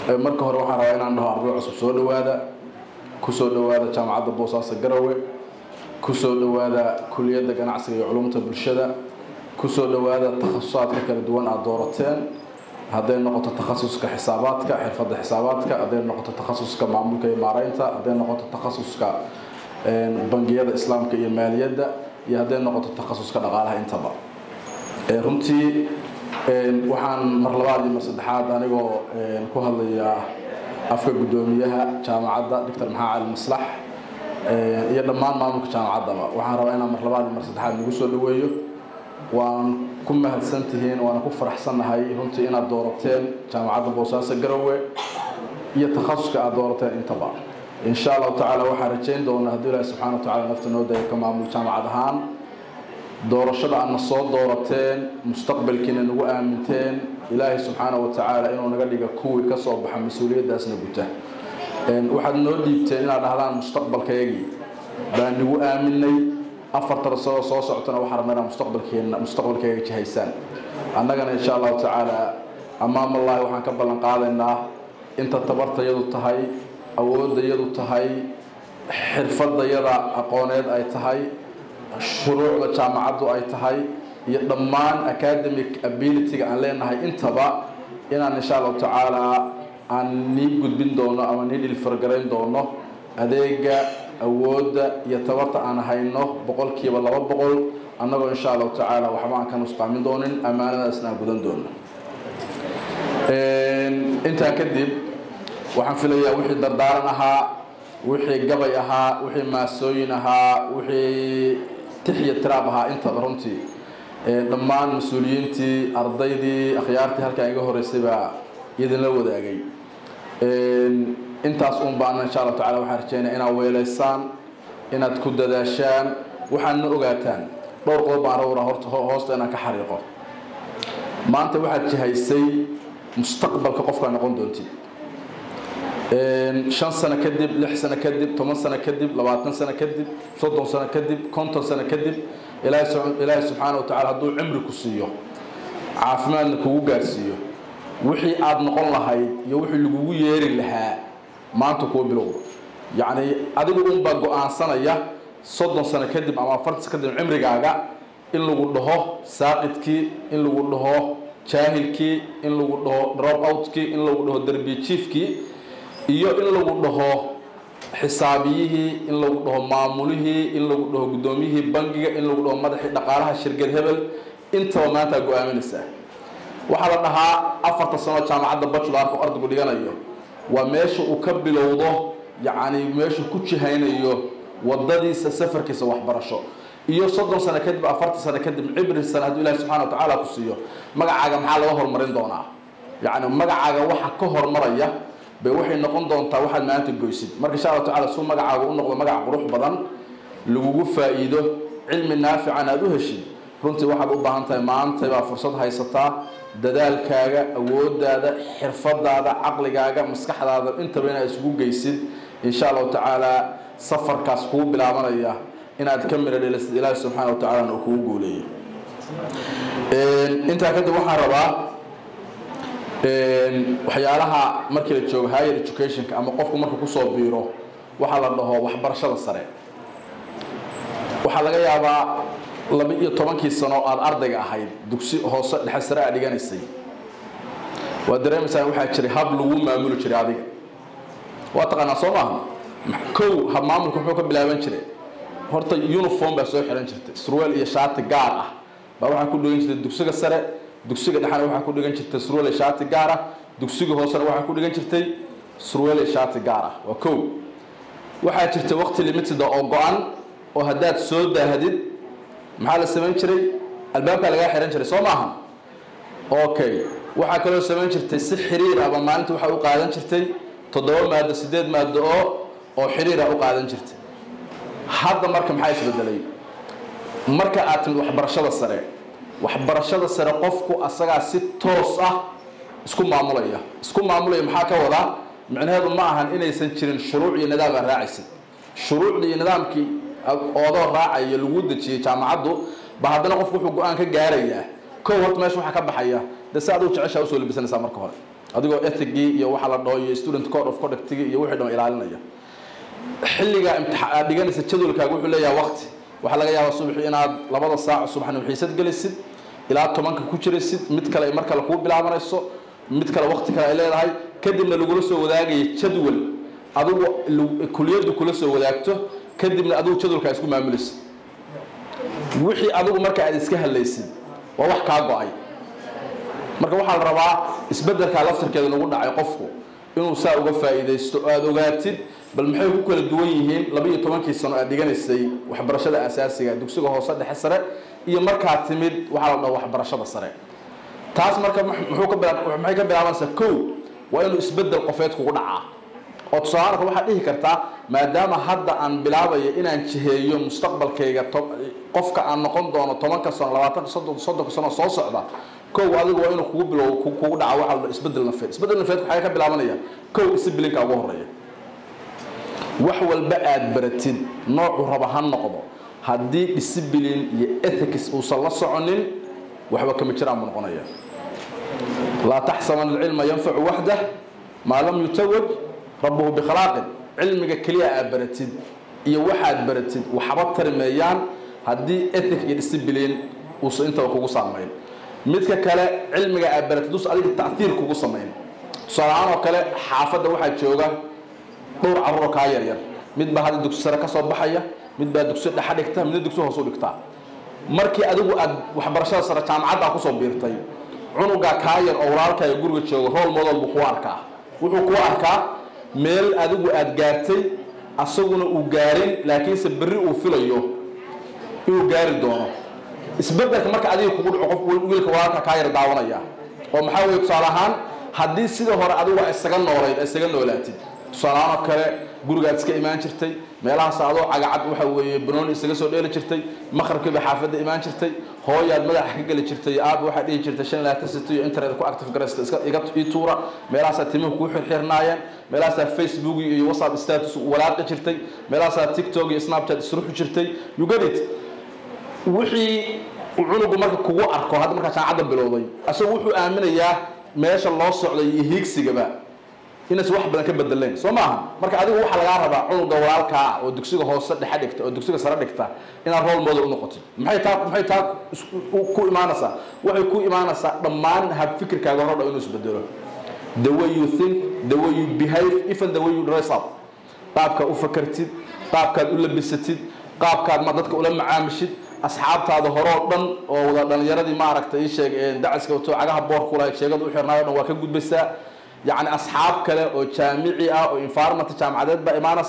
marka hore waxaan rabaa inaan dhaho arday cusub soo dhawaada ku soo dhawaada jaamacadda Boosaaso Garowe ku soo dhawaada kulliyadda ganacsiga iyo culuumta bulshada ku soo dhawaada takhasusaadka kala duwan aad doorateen hadday noqoto takhasuska xisaabaadka xirfadda xisaabaadka hadday noqoto takhasuska maamulka iyo maareynta hadday noqoto takhasuska bangiyada islaamka iyo maaliyadda iyo hadday noqoto takhasuska dhaqaalaha intaba runtii waxaan mar labaad iyo mar saddexaad anigoo ku hadlaya afka gudoomiyaha jaamacadda Dr. Maxaa Cali Maslax iyo dhammaan maamulka jaamacaddaba waxaan rabaa inaan mar labaad iyo mar saddexaad ugu soo dhaweeyo waan ku mahadsantihiin waan ku faraxsanahay runtii inaad doorateen jaamacadda Boosaaso Garowe iyo takhasuska aad doorateen intaba insha Allah taala waxaan rajayn doonaa haddii Ilaahay subhanahu wa taala nafta noo dayo ka maamul jaamacad ahaan doorashada aan soo doorateen mustaqbalkiina nagu aaminteen Ilaahay subhanahu wa taala inuu naga dhigo kuwii ka soo baxa mas'uuliyadaasna guta waxaad noo dhiibteen inaad dhahdaan mustaqbalkeygii baan nagu aaminay afarta soo socotana waxaan rabnaa mustaqbalkeyga jihaysaan annagana insha Allah taala amaam Allah waxaan ka ballan qaadaynaa inta tabartayadu tahay awoodayadu tahay xirfadayada aqooneed ay tahay shuruucda jaamacaddu ay tahay iyo dhammaan academic ability-ga aan leenahay intaba inaan insha Allah taala aan nii gudbin doono ama nii dhilfargarayn doono adeega awoodda iyo tabarta aan hayno 200% annagoo insha Allah taala waxba aan ka nusqaamin doonin amaanadaasna gudan doono inta kadib waxaan filayaa wixii dardaaran ahaa wixii gabay ahaa wixii maasooyin ahaa wixii تحية ترابها أنت برمتي دمان مسؤولينتي أرضيدي أخيارتي هالكا يجوه رسبا يدن لو ذاقي أنت أصوم بعنا إن شاء الله تعالى وحرجينا إنا ويلسان إنا تكود داشان وحن أوجاتان برقوا بعرورة هوست أنا كحريقة ما أنت واحد هيسي مستقبل كقفة نقول دونتي 5 سنة كدب 6 سنة كدب 8 سنة كدب 20 سنة كدب 30 سنة كدب 50 سنة كدب إلهي سبحانه وتعالى هدو عمرك السيو عافمان لك وقارسيو وحي عاد نقول لهاي يوحي اللي ييري لها ما أنتو كو بلغو يعني أدقو بقو عن سنة 30 سنة كدب أما فرد كدب عمرك عاقا إن لو قلده ساقدكي إن لو قلده جاهلكي إن لو قلده دروب أوتكي إن لو قلده دربي تشيفكي iyo in lagu dhaho xisaabiyihii in lagu dhaho maamulihii in lagu dhaho gudoomiyihii bangiga in lagu dhaho madaxii dhaqaalaha shirkad hebel inta maanta go'aaminaysa waxa la dhahaa 4 sano jaamacadda bachelorka ardaygu dhiganayo waa meesha uu ka bilowdo yaani meesha ku jihaynayo wadadiisa safarkiisa waxbarasho iyo 30 sano kadib 40 sano kadib cibri sanad Ilaahay subhanahu wa ta'ala ku siiyo magacaaga maxaa laga hormarin doonaa yaani magacaaga waxa ka hormaraya بوحي نقول دون تواحد ما أنت جويسد مركز شاء الله تعالى سوم مجا عقول نقول مجا قروح بدن لوجود فائدة علم النافع عن هذا الشيء كنت واحد أبغى أنت ما أنت بقى فرصة هاي سطع دال كاجا أود هذا حرفة هذا عقل كاجا مسكح هذا أنت بين أسبوع جيسد إن شاء الله تعالى سفر كاسكوب بالعملية إن أتكمل إلى سبحانه وتعالى نقول قولي أنت أكيد واحد ربع waxyaalaha markii la joogo higher education ama qofku markuu ku soo biiro waxa la dhaho waxbarashada sare waxa laga yaabaa 12 sano aad ardayga ahayd dugsi hoose dhexe sare aad dhiganaysay waa dareemaysaa waxa jiray hab lagu maamulo jiray adiga waa taqaana Soomaaliya kow hab maamulku wuxuu ka bilaaban jiray horta uniform baa soo xiran jirtay surwaal iyo shaati gaar ah baa waxa ku dhigin jirtay dugsiga sare dugsiga dhaxana waxa ku dhigan jirtay surwaal iyo shaati gaar ah dugsiga hoosena waxa ku dhigan jirtay surwaal iyo shaati gaar ah waa koow waxa jirtay waqti limited oo go'an oo hadaad soo daahadid maxaa la sameyn jiray albaabka laga xiran jiray soo maahan okay waxa kale oo sameyn jirtay si xiriir ah maalinta waxa uu qaadan jirtay 7 maado 8 maado oo xiriir ah u qaadan jirtay hadda marka maxay isbedelay marka aad waxbarashada sare waxbarashada sare qofku asaga si toos ah isku maamulaya maxaa ka wada macnaheedu ma ahan inaysan jirin shuruuc iyo nidaam raacaysan shuruucda iyo nidaamkii oo raacay lagu dajiyay jaamacaddu ba hadana qofku wuxuu go'aan ka gaarayaa koow horta meesha waxa ka baxaya dasaadu jecesha u soo libisanaysa marka hore adigoo ethicii iyo waxa la dhooyo student code of conduct iyo wixii dhan ilaalinaya xilliga imtixaan dhiganaysa jadwalkaaga wuxuu leeyahay waqti waxa laga yaabaa subaxii inaad 2 saac subaxna xiisad galisid ilaa 10 ku jiraysid mid kale mar kale ku bilaabanayso mid kale waqti kale ay leedahay kadibna lagu soo wadaagay jadwal adigu kuliyadu kula soo wadaagto kadibna adigu jadwalka isku maamulaysid wixii adigu marka aad iska halaysid waa wax ka go'ay marka waxa la rabaa isbedelka laftirkeeda lagu dhacay qofku inuu saa uga faa'iideysto aad ogaatid bal maxay ku kala duwan yihiin 12 sano aad dhiganaysay waxbarashada asaasiga dugsiga hoose dhexe sare iyo marka timid waxa la dhaw waxbarashada sare taas marka maxay ka bilaabanaysaa kow waa inuu isbedel qofeed kugu dhacaa oo tusaale waxa dhihi kartaa maadaama hadda aan bilaabayo inaan jiheeyo mustaqbalkayga qofka aan noqon doono 10 sano 20 30 sano soo socda kow adigu waa inuu kugu bilow kugu dhaca waxa isbedel nafeed waxa ka bilaabanaya kow discipline-ka ugu horeeya wax walba aad baratid nooc raba han noqdo hadii discipline iyo ethics uu la soconin waxba kama jiraan ma noqonaya la tahsaban al-ilma yanfa'u wahdah ma lam yutawaj rabbuhu bi khalaqin ilmiga kaliya aad baratid iyo waxaad baratid waxba tarmeeyaan hadii ethics iyo discipline uu inta kugu saameeyo midka kale cilmiga aad baratid adiga ta'thir kugu sameeyo salaano kale xaafada waxa jooga dhowr carruur ka yar mid baa hada dugsi sare ka soo baxaya mid baa dugsi dhexe dhigta mid dugsi hoose u dhigta markii adigu aad waxbarashada sare jaamacadda ku soo biirtay cunuga ka yar oo walaalkaaga guriga jooga role model buu ku arkaa wuxuu ku arkaa meel adigu aad gaartay asaguna uu gaarin laakiin se berri uu filayo inuu gaari doono isbedelka marka adiga kugu dhaco qof wiilka walaalka ka yar daawanaya oo maxaa weeye tusaale ahaan haddii sida hore adigu isaga noolaatid tusaalaha kale gurigaad iska imaan jirtay meelaha saadoo cagacad waxa weeye banooni isaga soo dheeli jirtay maqribkiiba xaafadda imaan jirtay hooyaad madaxa ka gali jirtay aab waxa dhihi jirtay 5 iyo internet ku active garaysta iska iga tuura meelaha timuhu ku xirxirnaayeen meelaha Facebook iyo WhatsApp status walaaqi jirtay meelaha TikTok iyo Snapchat isruux jirtay you get it wixii cunugu marka kugu arko hadda marka saacada bilowday asoo wuxuu aaminayaa meesha loo socday iyo hiigsigaba inaas wax badan ka bedeleen soo maaha marka adigu waxa laga rabaa cunuga walaalka oo dugsiga hoose dhexe dhigta oo dugsiga sare dhigta ina role model u noqoto maxay taa ku imaanaysaa waxay ku imaanaysaa dhammaan hab fikirkaaga hore inuu isbedelo the way you think the way you behave even the way you dress up qaabka u fakartid qaabkaad u labisatid qaabkaad ma dadka ula macaamishid asxaabtaada hore oo dhan oo wada dhalinyaradii ma aragtay sheeg daciska wato cagaha boor kula sheegadu u xirnaayo dhan waa ka gudbaysaa يعني أصحاب كله أو جامعي أو إنفارمة جامعات بإمانة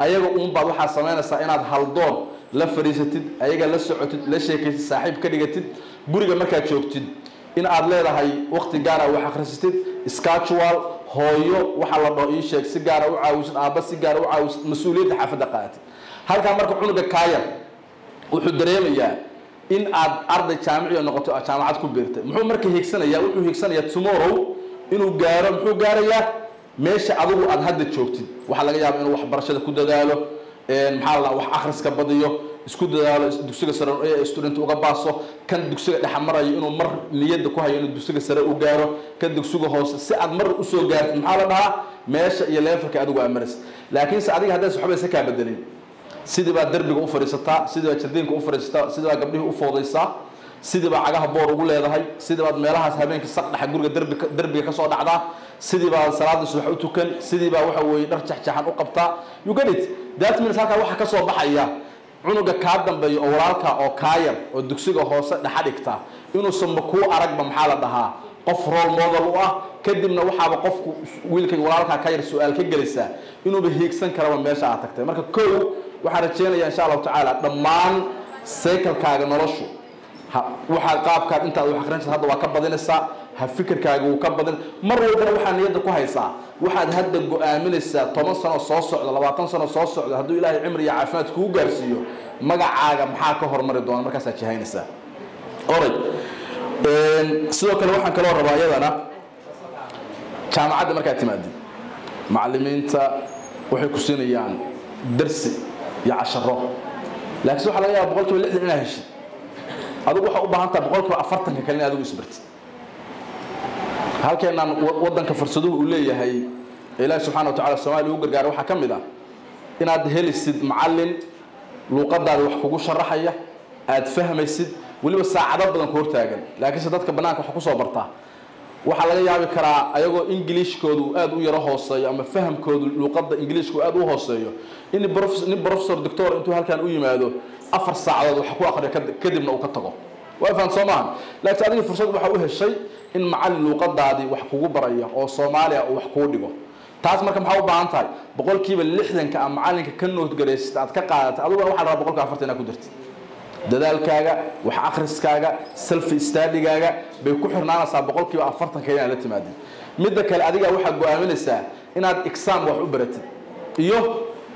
أيجا بعض واحد سمعنا سائنات هالدور لا فريستد أيجا لا سعتد لا شيء صاحب كريجتد بريجا ما كاتشوكتد إن أدلى هاي وقت جارا وحخرستد سكاتشوال هايو وحلا رئيس شيء سجارة وعاوز أبى سجارة وعاوز مسؤولية حفظ دقات هل كان مركب عنده كاير وحدريم إياه إن أرض جامعي النقطة جامعات كبيرة محو مركب هيكسنا يا وحو هيكسنا يا tomorrow inuu gaaro muxuu gaarayaa meesha adigu aad hadda joogtid waxa laga yaabaa inuu waxbarashada ku dadaalo maxaa la wax akhriska badiyo isku dadaalo dugsiga sare ee student uga baaso kan dugsiga dhexe marayo inuu mar niyada ku hayo inuu dugsiga sare u gaaro kan dugsiga hoose si aad mar u soo gaartid maxaa la dhahaa meesha iyo levelka adigu aad maris laakiin se adiga hadda waxba ka bedelin sidii baa darbiga u fariisataa sidii baa jardinka u fariisataa sidii baa gabdhihi u foodaysaa sidii baa cagaha boor ugu leedahay sidii baa meelahaas habeenkii saq dhax guriga darbiga ka soo dhacdaa sidii baa salaada subax u tukan sidii baa waxa weeye dhar jaxjaxan u qabtaa you get it that means halka waxa ka soo baxaya cunuga ka dambeeyo oo walaalka oo kaayar oo dugsiga hoose dhaxa dhigta inuu sanba ku aragba maxaa la dhahaa qof role model u ah kadibna waxaaba qofku wiilkay walaalka kaayar su'aal ka galisa inuu ba hiigsan karo meesha aad tagtay marka koow waxa rajeenaya insha Allah ta'ala dhammaan cycle-kaaga noloshu waxa qaabka inta wax akhrinaysa hadda waa ka badinaysaa ha fikirkaaga uu ka badin mar walba waxa niyada ku haysaa waxaad hadda go'aaminaysaa 10 sano soo socda 20 sano soo socda haduu Ilaahay cimri iyo caafimaad kugu gaarsiiyo magacaaga maxaa ka hormari doona markaas aad jihaynaysaa oray sidoo kale waxaan kala rabaa iyadana jaamacadda markaad timaadid macallimiinta waxay ku siinayaan darsi iyo casharo laakiin waxa laga yaabaa 60 inaad heshid adigu waxa u baahan tahay 40% kale adigu isbartid halkeenan wadanka fursaduhu u leeyahay ilaahay subxaanahu wa ta'ala Soomaaliya uu gargaar waxa kamid ah inaad helisid macallin luqadaada wax kugu sharaxaya aad fahmaysid waliba saacado badan ku hortaagan laakiin dadka banaanka wax ku soo bartaa waxa laga yaabi karaa ayagoo Englishkoodu aad u yara hooseeyo ama fahamkoodu luqadda Englishku aad u hooseeyo in professor doctor intuu halkan u yimaado 4 saacadood wax ku akhriyo kadibna uu ka tago waa faan Soomaan laakiin adiga fursad waxa u heshay in macallin luqadaadi wax kugu baraya oo Soomaaliya uu wax ku dhigo taas marka maxaa u baahan tahay boqolkiiba 60 ka macallinka ka nood gareysay aad ka qaadato adiguna waxa la rabaa boqolkiiba 40 inaad ku dirtid dadaalkaaga wax akhriskaaga self study-gaaga bay ku xirnaanaysaa boqolkiiba 40 ka inaad la timaadid midda kale adiga waxa go'aaminaysaa inaad exam wax u baratid iyo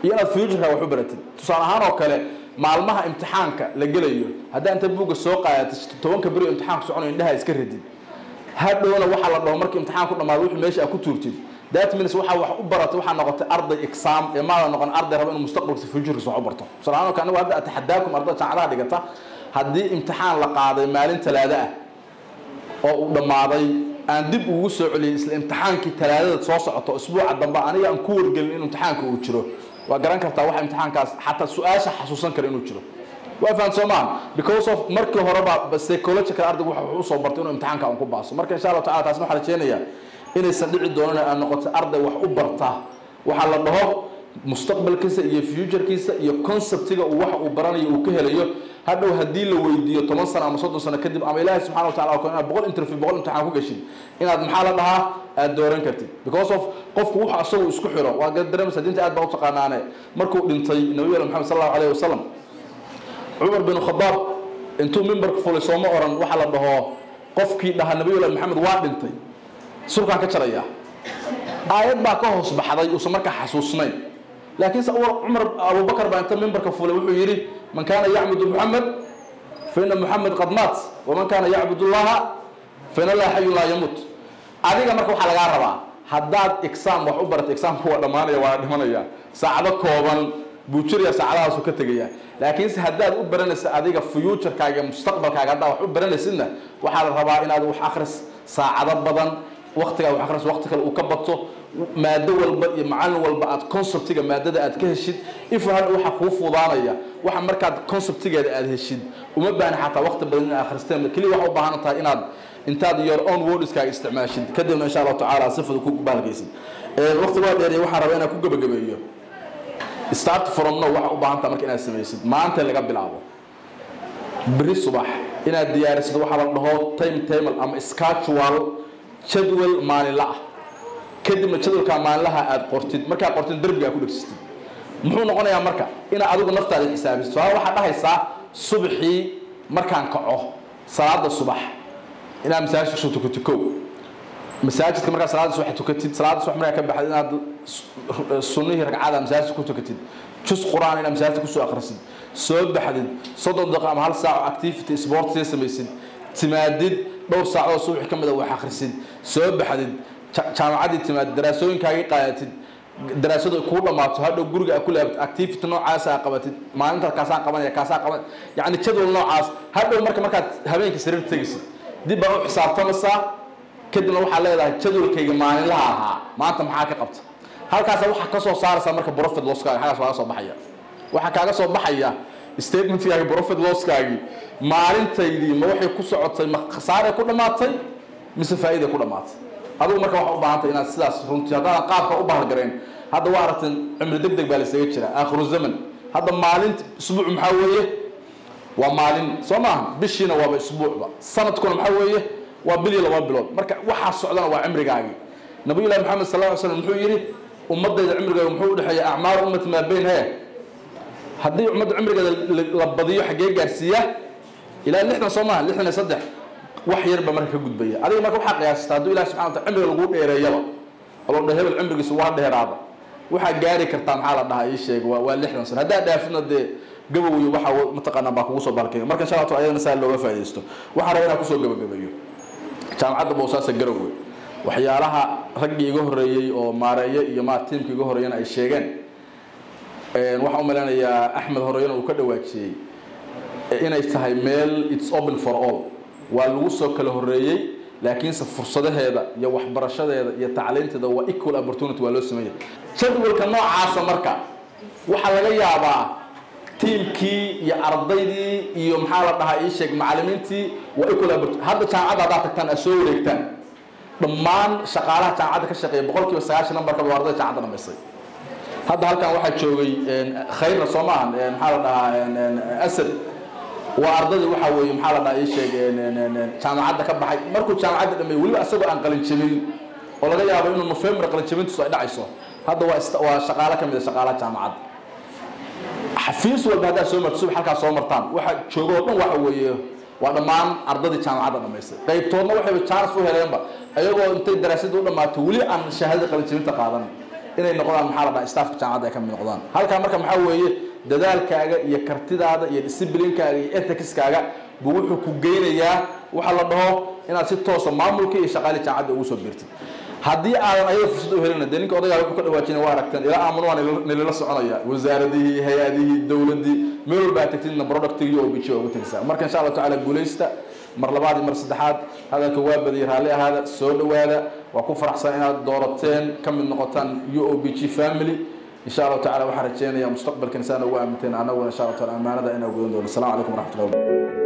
inaad future wax u baratid tusaale ahaan oo kale maalmaha imtixaanka la gelayo haddii inta buuga soo qaadato 10 bari imtixaanku soconayo indhaha iska ridid hadhowna waxa la dhaho markii imtixaanku dhamaado wixii meesha ku tuurtid that means waxa wax u barato waxa noqotay arday exam ee ma noqon arday rabo inuu mustaqbalkiisa future soo barto salaano kan waa taxadaakum arday jaamacadaha dhigata hadii imtixaan la qaaday maalin talaada ah oo uu dhamaaday aan dib ugu soo celiyay isla imtixaankii talaadada soo socoto usbuuca dambe aniga aan ku wargelin in imtixaanka uu jiro waa garan kartaa waxa imtixaankaas xataa su'aasha xasuusan kara inuu jiro waa faan Soomaan because of markii hore ba psychological arday waxa uu soo bartay inuu imtixaanka aan ku baaso marka insha Allah taala taasna waxa la jeenayaa inaysan dhici doonin aan noqoto arday wax u barta waxa la dhaho mustaqbalkiisa iyo future-kiisa iyo concept-iga uu wax uu baranayo uu ka helayo hadhow hadii la weydiiyo 10 sano ama 30 sano kadib ama Ilaahay subhanahu wa ta'ala oo kana boqol interview boqol imtixaan ku gashin inaad maxaa la dhahaa aad dooran kartid because of qofku waxa asagu isku xiro waa dareemsa diinta aad baa u taqaanaane markuu dhintay Nabiga Muhammad sallallahu alayhi wasallam Umar bin Khattab intuu memberka fulay Soomo oran waxa la dhaho qofkii dhaha Nabiga Muhammad waa dhintay surka ka jaraya aayad baa ka hoos baxday oo marka xasuusnay laakiin Umar Abu Bakar baa inta memberka fulay wuxuu yiri man kana ya'budu Muhammad fa inna Muhammad qad mat wa man kana ya'budu Allah fa inna Allah hayyun la yamut adiga marka waxa laga rabaa hadaad exam wax u barato exam kuwa dhamaanaya waa dhimanaya saacado kooban buujiriya saacadahaas ka tagaya laakiin hadaad u baranaysa adiga future-kaaga mustaqbalkaaga hadaad wax u baranaysidna waxa la rabaa inaad wax akhris saacado badan waqtiga wax akhris waqti kale uu ka bato maado walba iyo macallin walba aad concept-iga maadada aad ka heshid ifaan waxa ku fuudaanaya waxa markaad concept-igeeda aad heshid uma baahan xataa waqti badan in akhristeen kaliya waxa u baahan tahay inaad intaad your own words-ka isticmaashid kadibna insha Allah ta'ala sifada ku baalgeysid waqti waa dheer waxa rabaa inaad ku gabagabeeyo start from now waxa u baahan tahay marka inaad sameeysid maanta laga bilaabo bari subax inaad diyaarisid waxa la dhaho timetable ama schedule jadwal maalinle ah kadibna jadwalka maalinlaha aad qortid marka qortid darbiga ku dhagsatid muxuu noqonayaa marka ina adigu naftaada xisaabiso waxa dhahaysaa subaxii markaan kaco salaada subax ina masaajidka soo tukatiko masaajidka marka salaada subax tukatid salaada subax marka ka baxday inaad sunnihii ragcada masaajidka ku tukatid juz quraan ina masaajidka ku soo akhrisid soo baxdid 30 daqiiqo ama hal saac activity sport samaysid timaadid dhowr saacadood subax kamid ah wax akhrisid soo baxdid jaamacadii timaad daraasooyinkaaga qaadatid daraasadu ku dhamaato hadhow guriga ku laabtid activity noocaas ah qabatid maalinta kaasa qaban yaani jadwal noocaas hadhow markaad habeenkii sariir tagisid dib baa u xisaabtamaysaa kadibna waxa leedahay jadwalkayga maalinlaha ahaa maanta maxaa ka qabta halkaas waxa ka soo saaraysa marka profit loss-kaaga xagaas waa soo baxaya waxa kaaga soo baxaya statement-kaaga profit loss-kaagi maalintaydii ma waxay ku socotay ma khasaare ku dhamaatay mise faa'iido ku dhamaatay adigu marka waxa u baahan tahay inaad sidaas runtii hadda qaabka u baahan gareen hadda waa aragteen cimri degdeg baa la isaga jira aakhiru zaman hadda maalinta usbuuc maxaa weeye waa maalin Soomaa bishiina waa usbuucba sanadkuna maxaa weeye waa bil iyo laba bilood marka waxa socdana waa cimrigaagi Nabi Muhammad sallallahu alayhi wasallam wuxuu yiri ummadayda cimrigeedu muxuu u dhaxeeyaa acmaar ummati ma baynha haddii ummadda cimrigeeda la badiyo xagee gaarsiiya ilaa 60 Soomaa 63 wax yarba marka ka gudbaya adiga marka waxa qiyaastaa haduu Ilaahay subhanahu wa ta'ala cimriga lagu dheereeyaba oo dheebel cimrigiisu waa dheeraada waxa gaari kartaa maxaa la dhahaa ii sheeg waa 60 sano hadaa dhaafina de gabow waxa mataqaana baa kugu soo balkay marka insha Allah ayadana saa looga faa'iideysto waxa rabaa inaan ku soo gabagabeeyo jaamacadda Boosaaso Garowe waxyaalaha ragii iga horeeyay oo maareeyo iyo ma tiimka iga horeeyana ay sheegeen waxa u maleenayaa Axmed Horeeyana uu ka dhawaajiyay inay tahay meel it's open for all waa lagu soo kala horeeyay لكن فرصة هذا يا وحبرشة هذا يا تعليم هذا هو equal opportunity ولا سمية شغل كنوع عاصم مركا وحلا جاي أبا تيم كي يا أرضيدي يوم حالة بها إيشك معلمينتي وequal opportunity هذا كان عاد عادك كان أسوي لكتان ضمان شغالة كان عاد كشقي بقول كي وسعاش نمبر كبوارده كان عادنا مصري هذا هل كان واحد شوي خير صومان حالة أسد وأرضي وحوي محلنا إيش جامعات كبحي مركو جامعات لما يقولوا أسبوع عن قليل شميل ولا جاي أبغى إنه نوفمبر قليل شميل تصعد عيسو هذا هو شغالة كم إذا شغالة جامعات حفيز والبهذا سومر تصيب حركة سومرتان واحد شغلنا وحوي وضمان أرضي جامعات لما يصير طيب تونا واحد بتشارس وهلا ينبا أيوة أنت دراسة لما تقولي عن شهادة قليل شميل تقاضن إن النقطة محلنا استاف جامعات كم من نقطان هل كان مركب محوي dadaalkaaga iyo kartidaada iyo discipline-kaaga iyo ethics-kaaga buu wuxuu ku geynayaa waxa la dhaho inaad si toos ah maamulka iyo shaqaale jaacada ugu soo biirtid haddii aadan ayada fursad u helin ninka odayga wuxuu ka dhawaajinay waa aragteen ilaa aamano waan nila soconaya wasaaradihii hay'adihii dawladii meel walba tagtidna productiga oo bijiyo ugu tagaysaa marka insha Allah taala guuleysta mar labaad mar saddexaad hadalka waa badiyay raali ahada soo dhawaada waa ku faraxsan inaad doorateen kamid noqotaan UOBG family إن شاء الله تعالى وحرجينا يا مستقبل كنسان وأمتين أنا وإن شاء الله تعالى أمانة إنا وجودنا السلام عليكم ورحمة الله وبركاته